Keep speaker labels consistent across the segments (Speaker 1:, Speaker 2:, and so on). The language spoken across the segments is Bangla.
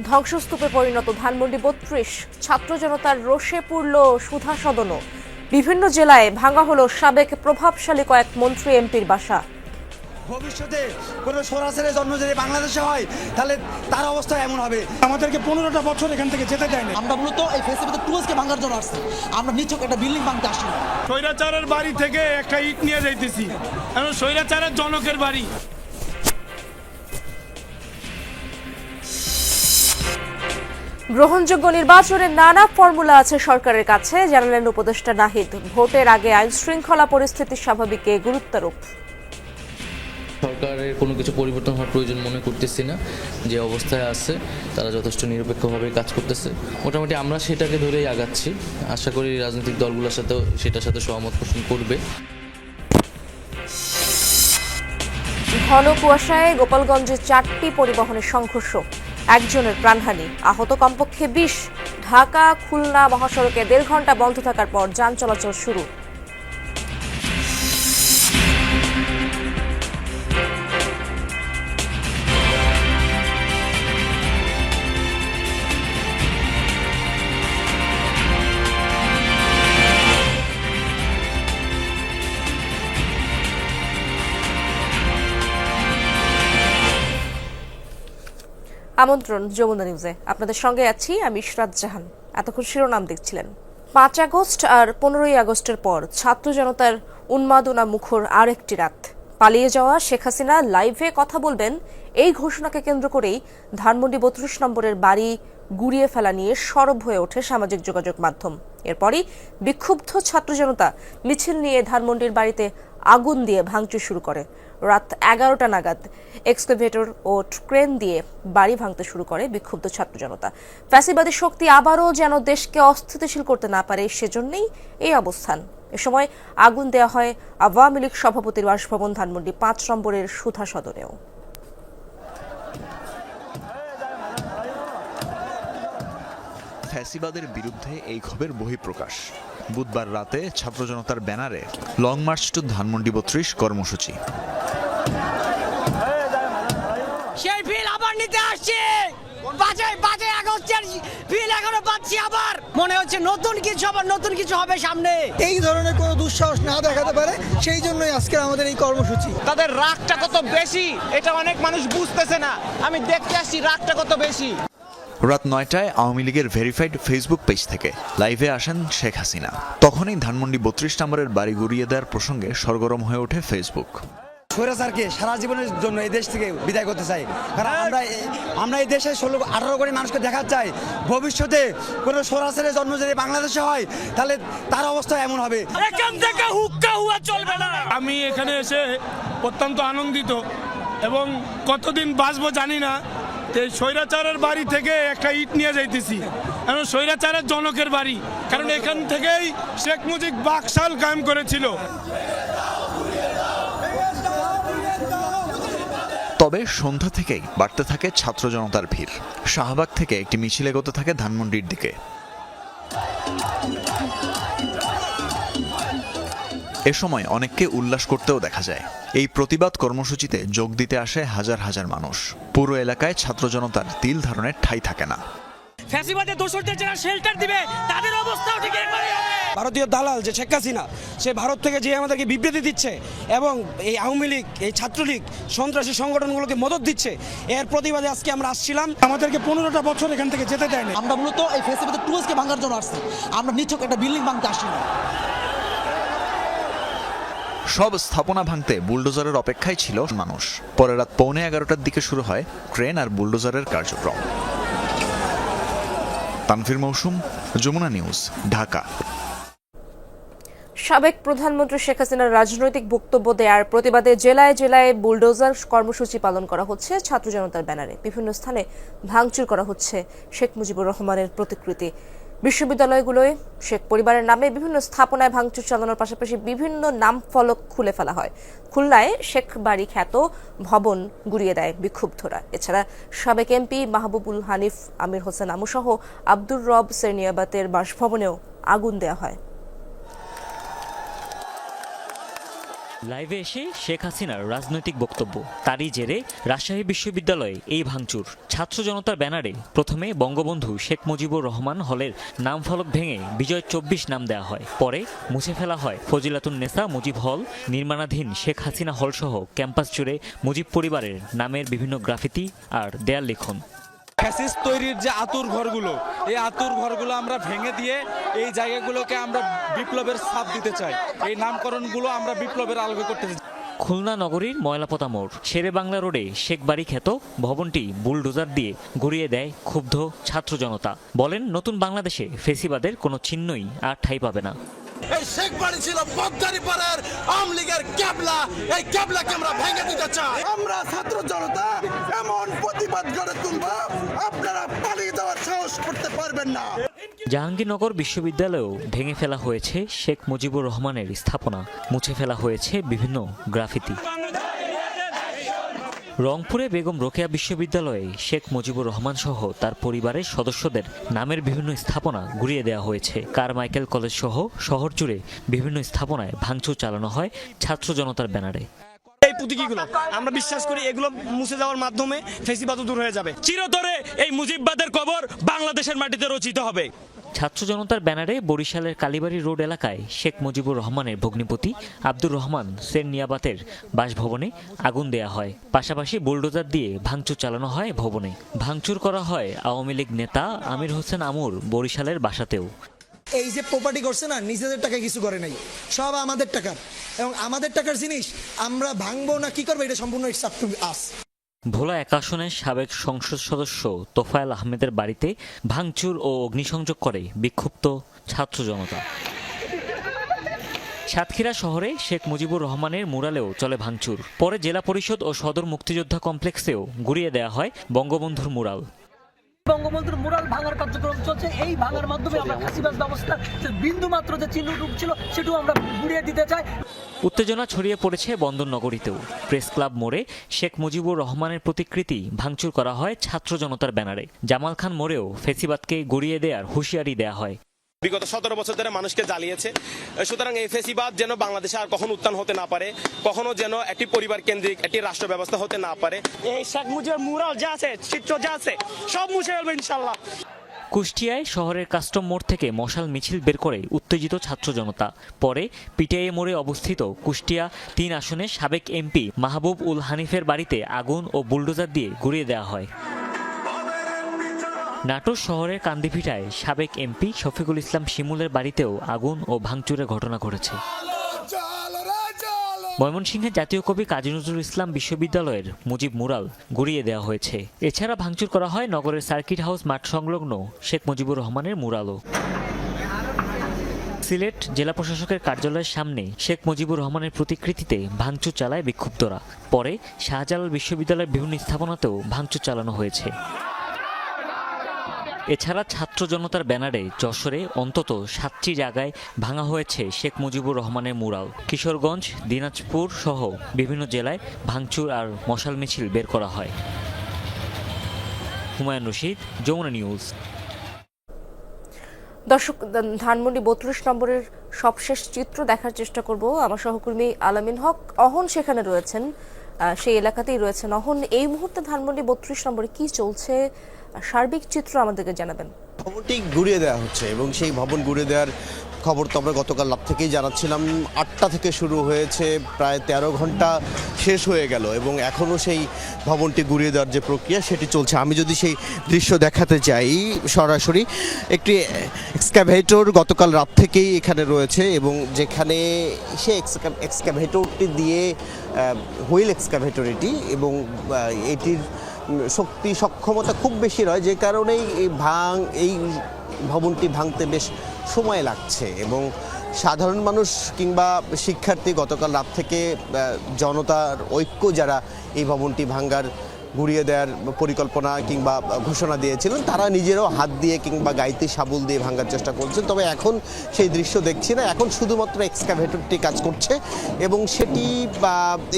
Speaker 1: ধ্বংসস্তূপে পরিণত ধানমন্ডি ৩২, ছাত্র জনতার রোষে পুরল সুধা সদনও। বিভিন্ন জেলায় ভাঙা হলো সাবেক প্রভাবশালী কয়েক মন্ত্রী এমপির বাসা।
Speaker 2: ভবিষ্যতে কোনো সরাসরি জন্ম যদি বাংলাদেশে হয় তাহলে তার অবস্থা এমন হবে।
Speaker 3: আমাদেরকে ১৫টা বছর এখান থেকে যেতে দেয়নি।
Speaker 4: আমরা মূলত এই ফেসিলিটি টুলসকে ভাঙার জন্য আসছি, আমরা নিচক একটা বিল্ডিং ভাঙতে আসি না।
Speaker 3: স্বৈরাচারের বাড়ি থেকে একটা ইট নিয়ে যাইতেছি, কারণ স্বৈরাচারের জনকের বাড়ি।
Speaker 1: গ্রহণযোগ্য নির্বাচনের নানা ফর্মুলা আছে সরকারের কাছে, জানালেন উপদেষ্টা নাহিদ। ভোটের আগে আইন শৃঙ্খলা পরিস্থিতি স্বাভাবিকে গুরুত্বারোপ।
Speaker 5: সরকারের কোনো কিছু পরিবর্তন হওয়ার প্রয়োজন মনে করতেছি না। যে অবস্থায় আছে তারা যথেষ্ট নিরপেক্ষভাবে কাজ করতেছে। মোটামুটি আমরা সেটাকে ধরেই আগাচ্ছি। আশা করি রাজনৈতিক দলগুলোর সাথেও সেটার সাথে সহমত পোষণ করবে।
Speaker 1: ঘন কুয়াশায় গোপালগঞ্জে 4টি পরিবহনের সংঘর্ষ, একজনের প্রাণহানি, আহত কমপক্ষে 20। ঢাকা খুলনা মহাসড়কে 1.5 ঘন্টা বন্ধ থাকার পর যান চলাচল শুরু। আমন্ত্রণ যমুনা নিউজে, আপনাদের সঙ্গে আছি আমি ইশরাত জাহান। এতক্ষণ শিরোনাম দেখছিলেন। 5 আগস্ট আর 15ই আগস্টের পর ছাত্র জনতার উন্মাদনা মুখর আরেকটি রাত। পালিয়ে যাওয়া শেখ হাসিনা লাইভে কথা বলবেন, এই ঘোষণাকে কেন্দ্র করেই ধানমন্ডি 32 নম্বরের বাড়ি গুড়িয়ে ফেলা নিয়ে সরব হয়ে ওঠে সামাজিক যোগাযোগ মাধ্যম। এরপরই বিক্ষুব্ধ ছাত্র জনতা মিছিল নিয়ে ধানমন্ডির বাড়িতে আগুন দিয়ে ভাঙচুর শুরু করে। রাত 11টা নাগাদ এক্সকাভেটর ও ক্রেন দিয়ে বাড়ি ভাঙতে শুরু করে বিক্ষুব্ধ ছাত্র জনতা। ফ্যাসিবাদী শক্তি আবারও যেন দেশকে অস্থিতিশীল করতে না পারে, সেজন্যই এই অবস্থান। এ সময় আগুন দেওয়া হয় আওয়ামী লীগ সভাপতির বাসভবন ধানমন্ডি 5 নম্বরের সুধা সদনেও।
Speaker 6: ফ্যাসিবাদের বিরুদ্ধে এই ক্ষোভের বহিঃপ্রকাশ। বুধবার রাতে ছাত্র জনতার ব্যানারে লং মার্চ টু ধানমন্ডি 32 কর্মসূচি।
Speaker 7: সেই ফিল আবার নিতে আসছে, বাজে আগস্টের ফিল এখনো পাচ্ছি। আবার মনে হচ্ছে নতুন কিছু হবে সামনে।
Speaker 2: এই ধরনের কোনো দুঃসাহস না দেখাতে পারে, সেই জন্যই আজকে আমাদের এই কর্মসূচি।
Speaker 8: তাদের রাগটা কত বেশি এটা অনেক মানুষ বুঝতেছে না। আমি দেখতে আসছি রাগটা কত বেশি।
Speaker 6: রাত 9টায় আওয়ামী লীগের ভেরিফাইড ফেসবুক পেজ থেকে লাইভে আসেন শেখ হাসিনা। তখনই ধানমন্ডি 32 নম্বরের বাড়ি গুড়িয়ে দেওয়ার প্রসঙ্গে সরগরম হয়ে ওঠে ফেসবুক।
Speaker 2: স্বৈরাচারকে সারা জীবনের জন্য এই দেশ থেকে বিদায় করতে চাই, কারণ আমরা এই দেশে 16-18 কোটি মানুষকে দেখাতে চাই ভবিষ্যতে কোনো সরাসরি জন্ম যদি বাংলাদেশে হয় তাহলে তার অবস্থা এমন হবে।
Speaker 7: এখান থেকে হুক্কা হুয়া চলবে না।
Speaker 3: আমি এখানে এসে অত্যন্ত আনন্দিত এবং কতদিন বাঁচবো জানি না। এই স্বৈরাচারের বাড়ি থেকে একটা ইট নিয়ে যাইতেছি, কারণ স্বৈরাচারের জনকের বাড়ি, কারণ এখান থেকেই শেখ মুজিব বাকশাল কায়েম করেছিল।
Speaker 6: তবে সন্ধ্যা থেকেই বাড়তে থাকে ছাত্র জনতার ভিড়। শাহবাগ থেকে একটি মিছিল এগোতে থাকে ধানমন্ডির দিকে। এ সময় অনেককে উল্লাস করতেও দেখা যায়। এই প্রতিবাদ কর্মসূচিতে যোগ দিতে আসে হাজার হাজার মানুষ। পুরো এলাকায় ছাত্র জনতার তিল ধারণের ঠাঁই থাকে না।
Speaker 7: ফ্যাসিবাদের দোসরদের যারা শেল্টার দিবে তাদের অবস্থাও ঠিক এরকমই হবে।
Speaker 9: ভারতীয় দালাল যে শেখ হাসিনা, সে ভারত থেকে যে আমাদেরকে বিবৃতি দিচ্ছে এবং এই আওয়ামী লীগ, এই ছাত্রলীগ, সন্ত্রাসী সংগঠনগুলোকে মদত দিচ্ছে, এর প্রতিবাদে আজকে আমরা আসছিলাম।
Speaker 3: আমাদেরকে 15টা বছর এখান থেকে যেতে দেয়নি।
Speaker 4: আমরা মূলত এই ফেসিলিটি টুলসকে ভাঙার জন্য আসছি, আমরা নিচক একটা বিল্ডিং ভাঙতে আসি না।
Speaker 6: সব স্থাপনা ভাঙতে বুলডোজারের অপেক্ষায় ছিল মানুষ। পরে রাত 11:15টার দিকে শুরু হয় ক্রেন আর বুলডোজারের কার্যক্রম। তানভীর মৌসুম, যমুনা নিউজ, ঢাকা।
Speaker 1: সাবেক প্রধানমন্ত্রী শেখ হাসিনার রাজনৈতিক বক্তব্য দেওয়ার প্রতিবাদে জেলায় জেলায় বুলডোজার কর্মসূচি পালন করা হচ্ছে ছাত্র জনতার ব্যানারে। বিভিন্ন স্থানে ভাঙচুর করা হচ্ছে শেখ মুজিবুর রহমানের প্রতিকৃতি। বিশ্ববিদ্যালয়গুলোয় শেখ পরিবারের নামে বিভিন্ন স্থাপনায় ভাঙচুর চালানোর পাশাপাশি বিভিন্ন নাম ফলক খুলে ফেলা হয়। খুলনায় শেখ বাড়ি খ্যাত ভবন গুড়িয়ে দেয় বিক্ষুব্ধরা। এছাড়া সাবেক এমপি মাহবুবুল হানিফ, আমির হোসেন আমু সহ আব্দুর রব সেরনিয়াবাতের বাসভবনেও আগুন দেওয়া হয়।
Speaker 10: লাইভে এসে শেখ হাসিনার রাজনৈতিক বক্তব্য, তারই জেরে রাজশাহী বিশ্ববিদ্যালয়ে এই ভাঙচুর। ছাত্র জনতার ব্যানারে প্রথমে বঙ্গবন্ধু শেখ মুজিবুর রহমান হলের নাম ফলক ভেঙে বিজয় 24 নাম দেওয়া হয়। পরে মুছে ফেলা হয় ফজিলাতুন্নেসা মুজিব হল, নির্মাণাধীন শেখ হাসিনা হল সহ ক্যাম্পাস জুড়ে মুজিব পরিবারের নামের বিভিন্ন গ্রাফিতি আর দেয়াল লিখন।
Speaker 11: ফ্যাসিস্ট তৈরির যে আতুর ঘরগুলো, এই আতুর ঘরগুলো আমরা ভেঙে দিয়ে এই জায়গাগুলোকে আমরা বিপ্লবের ছাপ দিতে চাই। এই নামকরণগুলো আমরা বিপ্লবের আলোকে করতে চাই।
Speaker 10: খুলনা নগরীর ময়লাপোতা মোড়, শেরে বাংলা রোডে শেখ বাড়ি খ্যাত ভবনটি বুলডোজার দিয়ে গড়িয়ে দেয় ক্ষুব্ধ ছাত্র জনতা। বলেন, নতুন বাংলাদেশে ফেসিবাদের কোনো চিহ্নই আর ঠাঁই পাবে না।
Speaker 12: এই শেখ বাড়ি ছিল বকদারিপাড়ার আওয়ামী লীগের ক্যাবলা, এই ক্যাবলাকে আমরা ভেঙে দিতে চাই। আমরা ছাত্র জনতা এমন প্রতিবাদ গড়ে তুলব, আপনারা পালিয়ে যাওয়ার সাহস করতে পারবেন না।
Speaker 10: জাহাঙ্গীরনগর বিশ্ববিদ্যালয়েও ভেঙে ফেলা হয়েছে শেখ মুজিবুর রহমানের স্থাপনা, মুছে ফেলা হয়েছে বিভিন্ন গ্রাফিতি। রংপুরে বেগম রোকেয়া বিশ্ববিদ্যালয়ে শেখ মুজিবুর রহমান সহ তার পরিবারের সদস্যদের নামের বিভিন্ন স্থাপনা গুড়িয়ে দেওয়া হয়েছে। কারমাইকেল কলেজ সহ শহর জুড়ে বিভিন্ন স্থাপনায় ভাঙচুর চালানো হয় ছাত্র জনতার ব্যানারে।
Speaker 9: এই প্রতীকীগুলো আমরা বিশ্বাস করি এগুলো মুছে যাওয়ার মাধ্যমে ফেসিবাদ দূর হয়ে যাবে। চিরতরে এই মুজিববাদের কবর বাংলাদেশের মাটিতে রচিত হবে।
Speaker 10: ছাত্র জনতার ব্যানারে বরিশালের কালীবাড়ি রোড এলাকায় শেখ মুজিবুর রহমানের ভগ্নিপতি আব্দুর রহমান সেন নিয়াবাতের বাসভবনে আগুন দেয়া হয়। পাশাপাশি বুলডোজার দিয়ে ভাঙচুর চালানো হয় ভবনে। ভাঙচুর করা হয় আওয়ামী লীগ নেতা আমির হোসেন আমুর বরিশালের বাসাতেও।
Speaker 4: এই যে প্রপার্টি করছে না, নিজেদের টাকা কিছু করে নাই, সব আমাদের টাকার, এবং আমাদের টাকার জিনিস আমরা ভাঙবো না কি করবো এটা সম্পূর্ণ ইটস আপ টু আস।
Speaker 10: ভোলা 1 আসনের সাবেক সংসদ সদস্য তোফায়েল আহমেদের বাড়িতে ভাঙচুর ও অগ্নিসংযোগ করে বিক্ষুব্ধ ছাত্র জনতা। সাতক্ষীরা শহরে শেখ মুজিবুর রহমানের মুরালেও চলে ভাঙচুর। পরে জেলা পরিষদ ও সদর মুক্তিযোদ্ধা কমপ্লেক্সেও গুড়িয়ে দেওয়া হয় বঙ্গবন্ধুর মুরাল।
Speaker 7: বঙ্গবন্ধুর মুরাল ভাঙার কার্যক্রম চলছে। এই ভাঙার মাধ্যমে আমরা ফ্যাসিবাদ ব্যবস্থা যে বিন্দু মাত্র যে চিহ্নটুক ছিল সেটাও আমরা গুড়িয়ে দিতে চাই।
Speaker 10: উত্তেজনা ছড়িয়ে পড়েছে বন্দরনগরীতেও। প্রেস ক্লাব মোড়ে শেখ মুজিবুর রহমানের প্রতিকৃতি ভাঙচুর করা হয় ছাত্র জনতার ব্যানারে। জামাল খান মোড়েও ফেসিবাদকে গড়িয়ে দেওয়ার হুঁশিয়ারি দেয়া হয়।
Speaker 13: বিগত 17 বছর ধরে মানুষকে জ্বালিয়েছে, সুতরাং এই ফেসিবাদ যেন বাংলাদেশে আর কখনো উত্থান হতে না পারে, কখনো যেন একটি পরিবার কেন্দ্রিক একটি রাষ্ট্র ব্যবস্থা হতে না পারে।
Speaker 9: এই শেখ মুজিবুর মুরাল যা আছে, চিত্র যা আছে, সব মুছে ফেলবে ইনশাআল্লাহ।
Speaker 10: কুষ্টিয়ায় শহরের কাস্টম মোড় থেকে মশাল মিছিল বের করে উত্তেজিত ছাত্র জনতা। পরে পিটিআই মোড়ে অবস্থিত কুষ্টিয়া 3 আসনের সাবেক এমপি মাহবুব উল হানিফের বাড়িতে আগুন ও বুলডোজার দিয়ে গুড়িয়ে দেওয়া হয়। নাটোর শহরের কান্দিভিটায় সাবেক এমপি শফিকুল ইসলাম শিমুলের বাড়িতেও আগুন ও ভাঙচুরের ঘটনা ঘটেছে। ময়মনসিংহের জাতীয় কবি কাজী নজরুল ইসলাম বিশ্ববিদ্যালয়ের মুজিব মুরাল গুড়িয়ে দেওয়া হয়েছে। এছাড়া ভাঙচুর করা হয় নগরের সার্কিট হাউস মাঠ সংলগ্ন শেখ মুজিবুর রহমানের মুরালও। সিলেট জেলা প্রশাসকের কার্যালয়ের সামনে শেখ মুজিবুর রহমানের প্রতিকৃতিতে ভাঙচুর চালায় বিক্ষুব্ধরা। পরে শাহজালাল বিশ্ববিদ্যালয়ের বিভিন্ন স্থাপনাতেও ভাঙচুর চালানো হয়েছে। এছাড়া ছাত্র জনতার ব্যানারে যশোরে অন্তত 7টি জায়গায় ভাঙা হয়েছে শেখ মুজিবুর রহমানের মুরাল। কিশোরগঞ্জ, দিনাজপুর সহ বিভিন্ন জেলায় ভাঙচুর আর মশাল মিছিল বের করা হয়। হুমায়ুন রশিদ, যমুনা নিউজ।
Speaker 1: দর্শক, ধানমন্ডি 32 নম্বরের সবশেষ চিত্র দেখার চেষ্টা করব। আমার সহকর্মী আলামিন হক অহন সেখানে রয়েছেন, সেই এলাকাতেই রয়েছেন অহন। এই মুহূর্তে ধানমন্ডি 32 নম্বরে কি চলছে, সার্বিক চিত্র আমাদেরকে জানাবেন।
Speaker 12: ভবনটি ঘুরিয়ে দেওয়া হচ্ছে এবং সেই ভবন ঘুরিয়ে দেওয়ার খবর তো আমরা গতকাল রাত থেকেই জানাচ্ছিলাম। 8টা থেকে শুরু হয়েছে, প্রায় 13 ঘন্টা শেষ হয়ে গেল এবং এখনও সেই ভবনটি ঘুরিয়ে দেওয়ার যে প্রক্রিয়া সেটি চলছে। আমি যদি সেই দৃশ্য দেখাতে চাই, সরাসরি একটি এক্সক্যাভেটর গতকাল রাত থেকেই এখানে রয়েছে এবং যেখানে সে এক্সক্যাভেটরটি দিয়ে হুইল এক্সক্যাভেটর এটি, এবং এটির শক্তি সক্ষমতা খুব বেশি নয়, যে কারণেই এই ভবনটি ভাঙতে বেশ সময় লাগছে এবং সাধারণ মানুষ কিংবা শিক্ষার্থী গতকাল রাত থেকে জনতার ঐক্য যারা এই ভবনটি ভাঙার গুড়িয়ে দেওয়ার পরিকল্পনা কিংবা ঘোষণা দিয়েছিলেন, তারা নিজেরাও হাত দিয়ে কিংবা গাইতে শাবল দিয়ে ভাঙার চেষ্টা করছেন। তবে এখন সেই দৃশ্য দেখছি না, এখন শুধুমাত্র এক্সকাভেটরটি কাজ করছে এবং সেটি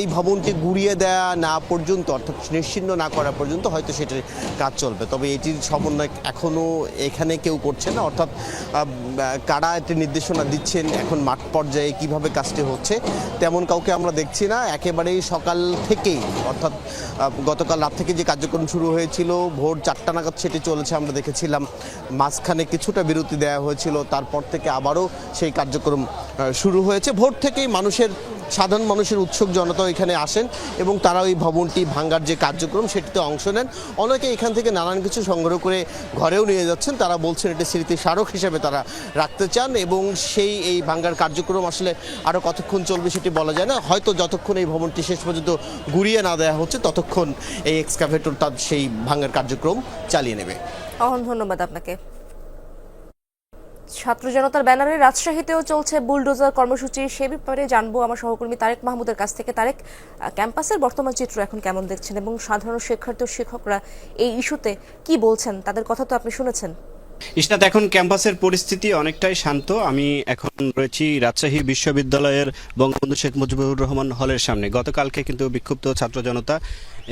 Speaker 12: এই ভবনটি গুড়িয়ে দেওয়া না পর্যন্ত, অর্থাৎ নিশ্চিহ্ন না করা পর্যন্ত হয়তো সেটির কাজ চলবে। তবে এটির সমন্বয় এখনও এখানে কেউ করছে না, অর্থাৎ কারা একটি নির্দেশনা দিচ্ছেন এখন মাঠ পর্যায়ে কিভাবে কাজটি হচ্ছে তেমন কাউকে আমরা দেখছি না। একেবারেই সকাল থেকেই, অর্থাৎ গতকাল রাত থেকে যে কার্যক্রম শুরু হয়েছিল ভোর 4টা নাগাদ সেটি চলেছে, আমরা দেখেছিলাম। মাঝখানে কিছুটা বিরতি দেওয়া হয়েছিল, তারপর থেকে আবারও সেই কার্যক্রম শুরু হয়েছে। ভোর থেকেই সাধারণ মানুষের উৎসুক জনতা এখানে আসেন এবং তারা ওই ভবনটি ভাঙ্গার যে কার্যক্রম সেটিতে অংশ নেন। অনেকে এখান থেকে নানান কিছু সংগ্রহ করে ঘরেও নিয়ে যাচ্ছেন। তারা বলছেন এটি স্মৃতি স্মারক হিসেবে তারা রাখতে চান এবং এই ভাঙ্গার কার্যক্রম আসলে আরও কতক্ষণ চলবে সেটি বলা যায় না। হয়তো যতক্ষণ এই ভবনটি শেষ পর্যন্ত গুড়িয়ে না দেওয়া হচ্ছে ততক্ষণ এই এক্সকাভেটর তার সেই ভাঙ্গার কার্যক্রম চালিয়ে নেবে।
Speaker 1: ধন্যবাদ আপনাকে। ছাত্র জনতার ব্যানারে রাজশাহীতেও চলছে বুলডোজার কর্মসূচি, সে ব্যাপারে জানবো আমার সহকর্মী তারেক মাহমুদের কাছ থেকে। তারেক, ক্যাম্পাসের বর্তমান চিত্র এখন কেমন দেখছেন এবং সাধারণ শিক্ষার্থী ও শিক্ষকরা এই ইস্যুতে কি বলছেন, তাদের কথা তো আপনি শুনেছেন।
Speaker 14: ইশরাত, এখন ক্যাম্পাসের পরিস্থিতি অনেকটাই শান্ত। আমি এখন রয়েছি রাজশাহী বিশ্ববিদ্যালয়ের বঙ্গবন্ধু শেখ মুজিবুর রহমান হলের সামনে। গতকালকে কিন্তু বিক্ষুব্ধ ছাত্র জনতা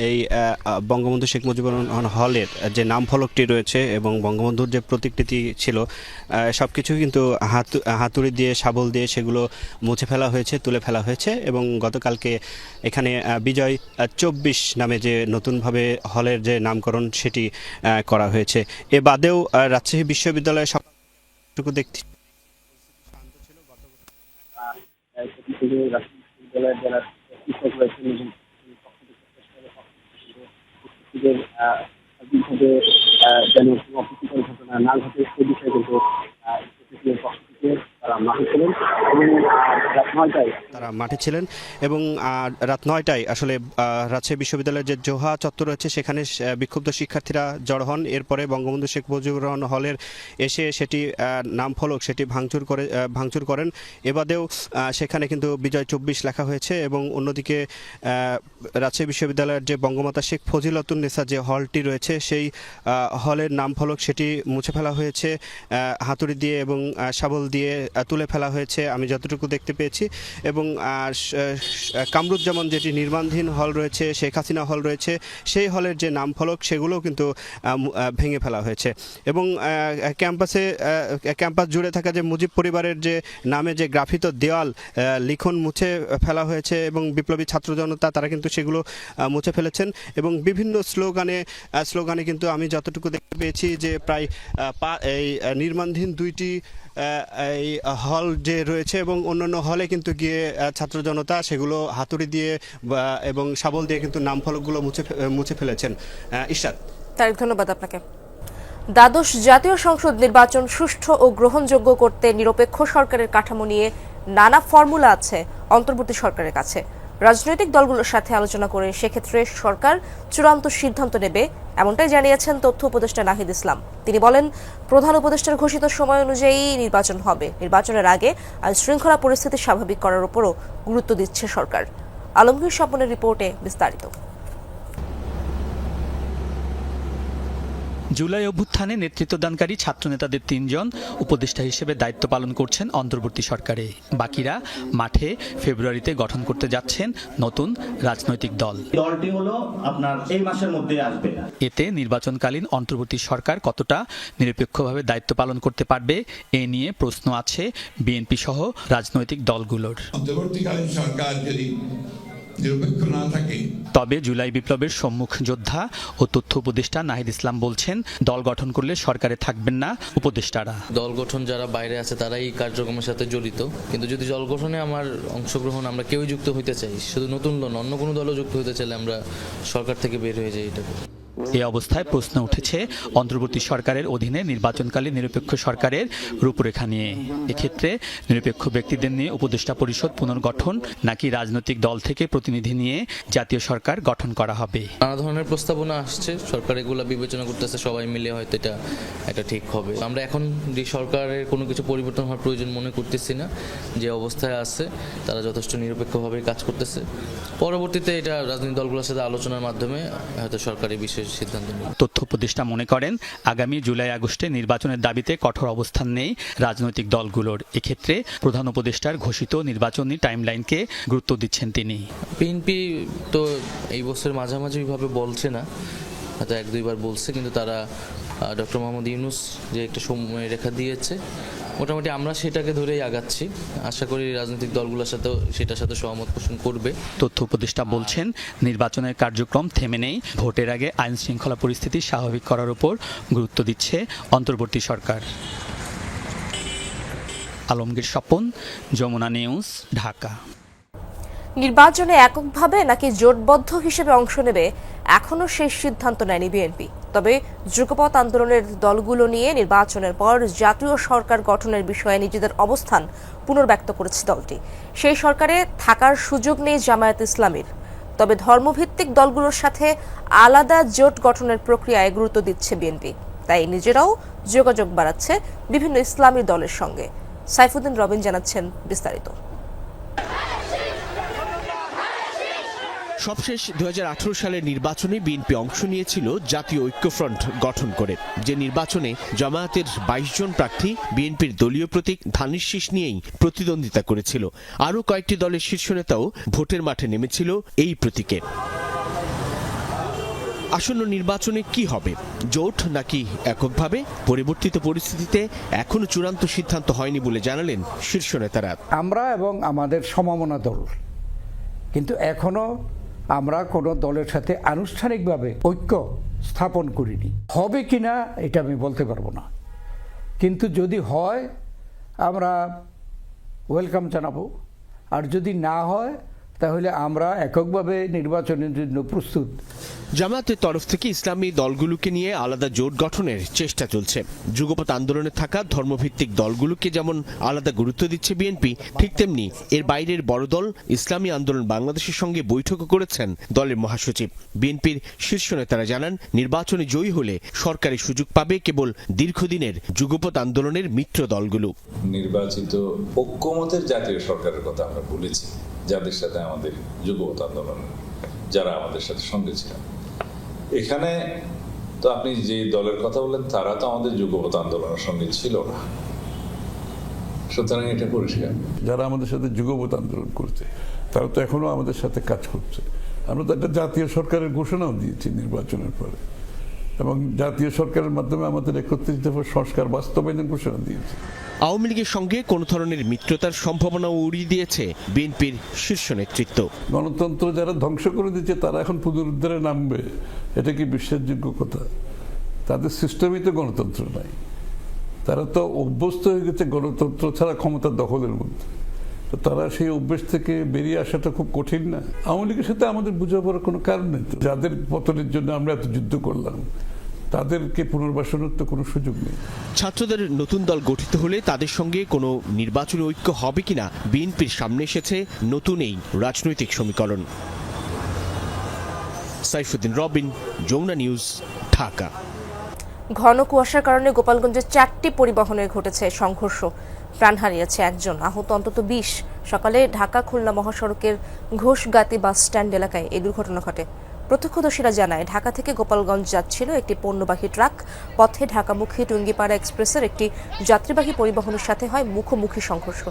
Speaker 14: এই বঙ্গবন্ধু শেখ মুজিবুর রহমান হলের যে নাম ফলকটি রয়েছে এবং বঙ্গবন্ধুর যে প্রতিকৃতি ছিল সব কিছু কিন্তু হাতুড়ি দিয়ে শাবল দিয়ে সেগুলো মুছে ফেলা হয়েছে, তুলে ফেলা হয়েছে এবং গতকালকে এখানে বিজয় 24 নামে যে নতুনভাবে হলের যে নামকরণ সেটি করা হয়েছে। এ বাদেও রাজশাহী বিশ্ববিদ্যালয়ে সবটুকু দেখতে
Speaker 15: যেন কোনো অপ্রীতিকর ঘটনা না ঘটে সে বিষয়ে কিন্তু
Speaker 14: তারা মাঠে ছিলেন এবং রাত 9টায় আসলে রাজশাহী বিশ্ববিদ্যালয়ের যে জোহা চত্বর রয়েছে সেখানে বিক্ষুব্ধ শিক্ষার্থীরা জড়ো হন। এরপরে বঙ্গবন্ধু শেখ মুজিবুর রহমান হলের এসে সেটি নাম ফলক সেটি ভাঙচুর করেন। এবাদেও সেখানে কিন্তু বিজয় 24 লেখা হয়েছে এবং অন্যদিকে রাজশাহী বিশ্ববিদ্যালয়ের যে বঙ্গমাতা শেখ ফজিলাতুন্নেসা যে হলটি রয়েছে সেই হলের নাম ফলক সেটি মুছে ফেলা হয়েছে হাতুড়ি দিয়ে এবং শাবল দিয়ে তুলে ফেলা হয়েছে আমি যতটুকু দেখতে পেয়েছি। এবং কামরুজ্জামান যেটি নির্মাণধীন হল রয়েছে, শেখ হাসিনা হল রয়েছে, সেই হলের যে নাম ফলক সেগুলোও কিন্তু ভেঙে ফেলা হয়েছে এবং ক্যাম্পাস জুড়ে থাকা যে মুজিব পরিবারের যে নামে যে গ্রাফিত দেওয়াল লিখন মুছে ফেলা হয়েছে এবং বিপ্লবী ছাত্র জনতা তারা কিন্তু সেগুলো মুছে ফেলেছেন এবং বিভিন্ন স্লোগানে কিন্তু আমি যতটুকু দেখতে পেয়েছি যে প্রায় এই নির্মাণধীন 2টি এই হল যে রয়েছে এবং অন্যান্য হলে কিন্তু গিয়ে ছাত্র জনতা সেগুলো হাতুড়ি দিয়ে এবং শাবল দিয়ে কিন্তু নাম ফলকগুলো মুছে ফেলেছেন। ইশরাত,
Speaker 1: তারেক, ধন্যবাদ আপনাকে। দ্বাদশ জাতীয় সংসদ নির্বাচন সুষ্ঠু ও গ্রহণযোগ্য করতে নিরপেক্ষ সরকারের কাঠামো নিয়ে নানা ফর্মুলা আছে অন্তর্বর্তী সরকারের কাছে। রাজনৈতিক দলগুলোর সাথে আলোচনা করে সেক্ষেত্রে সরকার চূড়ান্ত সিদ্ধান্ত নেবে, এমনটাই জানিয়েছেন তথ্য উপদেষ্টা নাহিদ ইসলাম। তিনি বলেন, প্রধান উপদেষ্টার ঘোষিত সময় অনুযায়ী নির্বাচন হবে। নির্বাচনের আগে আইন শৃঙ্খলা পরিস্থিতি স্বাভাবিক করার উপরও গুরুত্ব দিচ্ছে সরকার। আলমগীর স্বপনের রিপোর্টে বিস্তারিত।
Speaker 16: জুলাই অভ্যুত্থানে নেতৃত্বদানকারী ছাত্রনেতাদের 3 জন উপদেষ্টা হিসেবে দায়িত্ব পালন করছেন অন্তর্বর্তী সরকারে। বাকিরা মাঠে ফেব্রুয়ারিতে গঠন করতে যাচ্ছেন নতুন রাজনৈতিক দল।
Speaker 17: দলটি হলো আপনার এই মাসের মধ্যে আসবে।
Speaker 16: এতে নির্বাচনকালীন অন্তর্বর্তী সরকার কতটা নিরপেক্ষভাবে দায়িত্ব পালন করতে পারবে এ নিয়ে প্রশ্ন আছে বিএনপি সহ রাজনৈতিক দলগুলোর।
Speaker 18: অন্তর্বর্তীকালীন সরকার যদি নিরপেক্ষ না থাকে,
Speaker 16: তবে জুলাই বিপ্লবের সম্মুখ যোদ্ধা ও তথ্য উপদেষ্টা নাহিদ ইসলাম বলছেন, দল গঠন করলে সরকারে থাকবেন না উপদেষ্টারা।
Speaker 5: দল গঠন যারা বাইরে আছে তারাই কার্যক্রমের সাথে জড়িত, কিন্তু যদি দল গঠনে আমার অংশগ্রহণ আমরা কেউই যুক্ত হইতে চাই, শুধু নতুন দল অন্য কোনো দলও যুক্ত হইতে চাইলে আমরা সরকার থেকে বের হয়ে যাই। এটা
Speaker 16: এ অবস্থায় প্রশ্ন উঠেছে অন্তর্বর্তী সরকারের অধীনে নির্বাচনকালীন নিরপেক্ষ সরকারের রূপরেখা নিয়ে। এক্ষেত্রে নিরপেক্ষ ব্যক্তিদের নিয়ে উপদেষ্টা পরিষদ পুনর্গঠন নাকি রাজনৈতিক দল থেকে প্রতিনিধি নিয়ে জাতীয় সরকার গঠন করা হবে।
Speaker 5: নানা ধরনের প্রস্তাবনা আসছে, সরকার এগুলো বিবেচনা করতেছে, সবাই মিলে হয়তো এটা ঠিক হবে। আমরা এখন যে সরকারের কোনো কিছু পরিবর্তন হওয়ার প্রয়োজন মনে করতেছি না। যে অবস্থায় আছে তারা যথেষ্ট নিরপেক্ষভাবে কাজ করতেছে। পরবর্তীতে এটা রাজনৈতিক দলগুলোর সাথে আলোচনার মাধ্যমে হয়তো সরকারি বিশেষ সিদ্ধান্ত নেবে।
Speaker 16: তথ্য উপদেষ্টা মনে করেন আগামী জুলাই আগস্টে নির্বাচনের দাবিতে কঠোর অবস্থান নেই রাজনৈতিক দলগুলোর। এক্ষেত্রে প্রধান উপদেষ্টার ঘোষিত নির্বাচনী টাইমলাইনকে গুরুত্ব দিচ্ছেন তিনি।
Speaker 5: বিএনপি তো এই বছরের মাঝামাঝিভাবে বলছে না, হয়তো 1-2বার বলছে, কিন্তু তারা ডক্টর মোহাম্মদ ইউনূস যে একটা সময় রেখা দিয়েছে, মোটামুটি আমরা সেটাকে ধরেই আগাচ্ছি। আশা করি রাজনৈতিক দলগুলোর সাথেও সেটার সাথে সহমত পোষণ করবে।
Speaker 16: তথ্য উপদেষ্টা বলছেন নির্বাচনের কার্যক্রম থেমে নেই, ভোটের আগে আইন শৃঙ্খলা পরিস্থিতি স্বাভাবিক করার উপর গুরুত্ব দিচ্ছে অন্তর্বর্তী সরকার। আলমগীর স্বপন, যমুনা নিউজ, ঢাকা।
Speaker 1: নির্বাচনে এককভাবে নাকি জোটবদ্ধ হিসেবে অংশ নেবে এখনো সেই সিদ্ধান্ত নেয়নি বিএনপি। তবে যুগপৎ আন্দোলনের দলগুলো নিয়ে নির্বাচনের পর জাতীয় সরকার গঠনের বিষয়ে নিজেদের অবস্থান পুনর্ব্যক্ত করেছে দলটি। সেই সরকারে থাকার সুযোগ নেই জামায়াত ইসলামীর। তবে ধর্মভিত্তিক দলগুলোর সাথে আলাদা জোট গঠনের প্রক্রিয়ায় গুরুত্ব দিচ্ছে বিএনপি। তাই নিজেরাও যোগাযোগ বাড়াচ্ছে বিভিন্ন ইসলামী দলের সঙ্গে। সাইফুদ্দিন রবিন জানাচ্ছেন বিস্তারিত।
Speaker 19: সবশেষ 2018 সালের নির্বাচনে বিএনপি অংশ নিয়েছিল জাতীয় ঐক্যফ্রন্ট গঠন করে। যে নির্বাচনে জামায়াতের 22 জন প্রার্থী বিএনপির দলীয় প্রতীক ধানের শীষ নিয়েই প্রতিদ্বন্দ্বিতা করেছিল। আরও কয়েকটি দলের শীর্ষ নেতাও ভোটের মাঠে নেমেছিল এই প্রতীকে। আসন্ন নির্বাচনে কি হবে, জোট নাকি এককভাবে? পরিবর্তিত পরিস্থিতিতে এখনো চূড়ান্ত সিদ্ধান্ত হয়নি বলে জানালেন শীর্ষ নেতারা।
Speaker 20: আমরা এবং আমাদের সমমনা দল কিন্তু এখনো আমরা কোনো দলের সাথে আনুষ্ঠানিকভাবে ঐক্য স্থাপন করিনি। হবে কিনা এটা আমি বলতে পারবো না, কিন্তু যদি হয় আমরা ওয়েলকাম জানাবো, আর যদি না হয় তাহলে আমরা এককভাবে নির্বাচনের জন্য প্রস্তুত।
Speaker 19: জামায়াতের তরফ থেকে ইসলামী দলগুলোকে নিয়ে আলাদা জোট গঠনের চেষ্টা চলছে। যুগপৎ আন্দোলনে থাকা ধর্মভিত্তিক দলগুলোকে যেমন আলাদা গুরুত্ব দিচ্ছে বিএনপি, ঠিক তেমনি এর বাইরের বড় দল ইসলামী আন্দোলন বাংলাদেশের সঙ্গে বৈঠকও করেছেন দলের মহাসচিব। বিএনপির শীর্ষ নেতারা জানান নির্বাচনে জয়ী হলে সরকারি সুযোগ পাবে কেবল দীর্ঘদিনের যুগপৎ আন্দোলনের মিত্র দলগুলো।
Speaker 21: নির্বাচিত ঐক্যমতের জাতীয় সরকারের কথা আমরা বলেছি, যাদের সাথে আমাদের যুগপৎ আন্দোলন, যারা আমাদের সাথে সঙ্গে ছিলেন। এখানে তো আপনি যে দলের কথা বললেন তারা তো আমাদের যুগপৎ আন্দোলনের সঙ্গে ছিল না, সুতরাং এটা পরিষ্কার।
Speaker 22: যারা আমাদের সাথে যুগপৎ আন্দোলন করছে তারা তো এখনো আমাদের সাথে কাজ করছে। আমরা তো একটা জাতীয় সরকারের ঘোষণাও দিয়েছি নির্বাচনের পরে, এবং জাতীয় সরকারের মাধ্যমে আমাদের 31 দফা সংস্কার বাস্তবায়নের ঘোষণা দিয়েছে।
Speaker 19: আওয়ামী লীগের সঙ্গে কোন ধরনের মিত্রতার সম্ভাবনাও উড়িয়ে দিয়েছে বিএনপির শীর্ষ নেতৃত্ব।
Speaker 22: গণতন্ত্র যারা ধ্বংস করে দিচ্ছে তারা এখন পুনরুদ্ধারে নামবে, এটা কি বিশ্বাসযোগ্য কথা? তাদের সিস্টেমই তো গণতন্ত্র নাই। তারা তো অভ্যস্ত হয়ে গেছে গণতন্ত্র ছাড়া ক্ষমতা দখলের মধ্যে। তো তারা সেই অভ্যেস থেকে বেরিয়ে আসাটা খুব কঠিন না? আওয়ামী লীগের সাথে আমাদের বোঝাপড়ার কোনো কারণ নেই। তো যাদের পতনের জন্য আমরা এত যুদ্ধ করলাম তাদেরকে পুনর্বাসনের তো কোনো সুযোগ নেই।
Speaker 19: ছাত্রদের নতুন দল গঠিত হলে তাদের সঙ্গে কোনো নির্বাচনী ঐক্য হবে কিনা বিএনপির সামনে এসেছে নতুন এই রাজনৈতিক সমীকরণ। সাইফুদ্দিন রবিন, যমুনা নিউজ, ঢাকা।
Speaker 1: ঘন কুয়াশার কারণে গোপালগঞ্জে 4টি পরিবহনে ঘটেছে সংঘর্ষ। প্রাণ হারিয়েছে একজন, আহত অন্তত 20। সকালে ঢাকা খুলনা মহাসড়কের ঘোষগাতি বাস স্ট্যান্ড এলাকায় এই দুর্ঘটনা ঘটে। প্রত্যক্ষদর্শীরা জানায় ঢাকা থেকে গোপালগঞ্জ যাচ্ছিল একটি পণ্যবাহী ট্রাক। পথে ঢাকামুখী টুঙ্গিপাড়া এক্সপ্রেসের একটি যাত্রীবাহী পরিবহনের সাথে হয় মুখোমুখি সংঘর্ষ।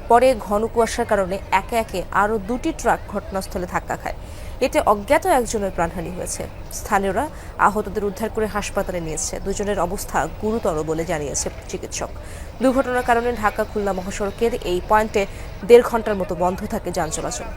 Speaker 1: পরে ঘন কুয়াশার কারণে একে একে আরও 2টি ট্রাক ঘটনাস্থলে ধাক্কা খায়। এতে অজ্ঞাত একজনের প্রাণহানি হয়েছে। স্থানীয়রা আহতদের উদ্ধার করে হাসপাতালে নিয়েছে। দুজনের অবস্থা গুরুতর বলে জানিয়েছে চিকিৎসক। দুর্ঘটনার কারণে ঢাকা খুলনা মহাসড়কের এই পয়েন্টে 1.5 ঘন্টার মতো বন্ধ থাকে যান চলাচল।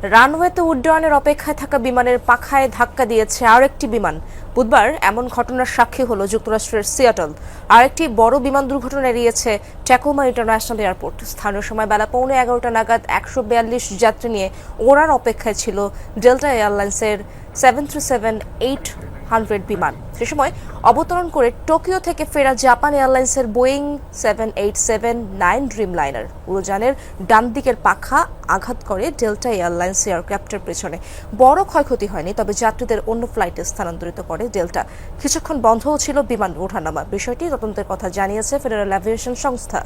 Speaker 1: রানওয়েতে উড্ডয়নের অপেক্ষায় থাকা বিমানের পাখায় ধাক্কা দিয়েছে আরেকটি বিমান। বুধবার এমন ঘটনার সাক্ষী হলো যুক্তরাষ্ট্রের সিয়াটল। আরেকটি বড় বিমান দুর্ঘটনা এড়িয়েছে ট্যাকোমা ইন্টারন্যাশনাল এয়ারপোর্ট। স্থানীয় সময় বেলা 11:15 নাগাদ 142 যাত্রী নিয়ে ওড়ার অপেক্ষায় ছিল ডেল্টা এয়ারলাইন্সের 737-800 বিমান। সে সময় অবতরণ করে টোকিও থেকে ফেরা জাপান এয়ারলাইন্সের বোয়িং 787-9 ড্রিমলাইনার উড়োযানের ডান দিকের পাখা আঘাত করে ডেল্টা এয়ারলাইন্স এয়ারক্রাফটের পেছনে। বড় ক্ষয়ক্ষতি হয়নি, তবে যাত্রীদের অন্য ফ্লাইটে স্থানান্তরিত করে ডেল্টা। কিছুক্ষণ বন্ধও ছিল বিমান ওঠানামা। বিষয়টি তদন্তের কথা জানিয়েছে ফেডারেল এভিয়েশন সংস্থা।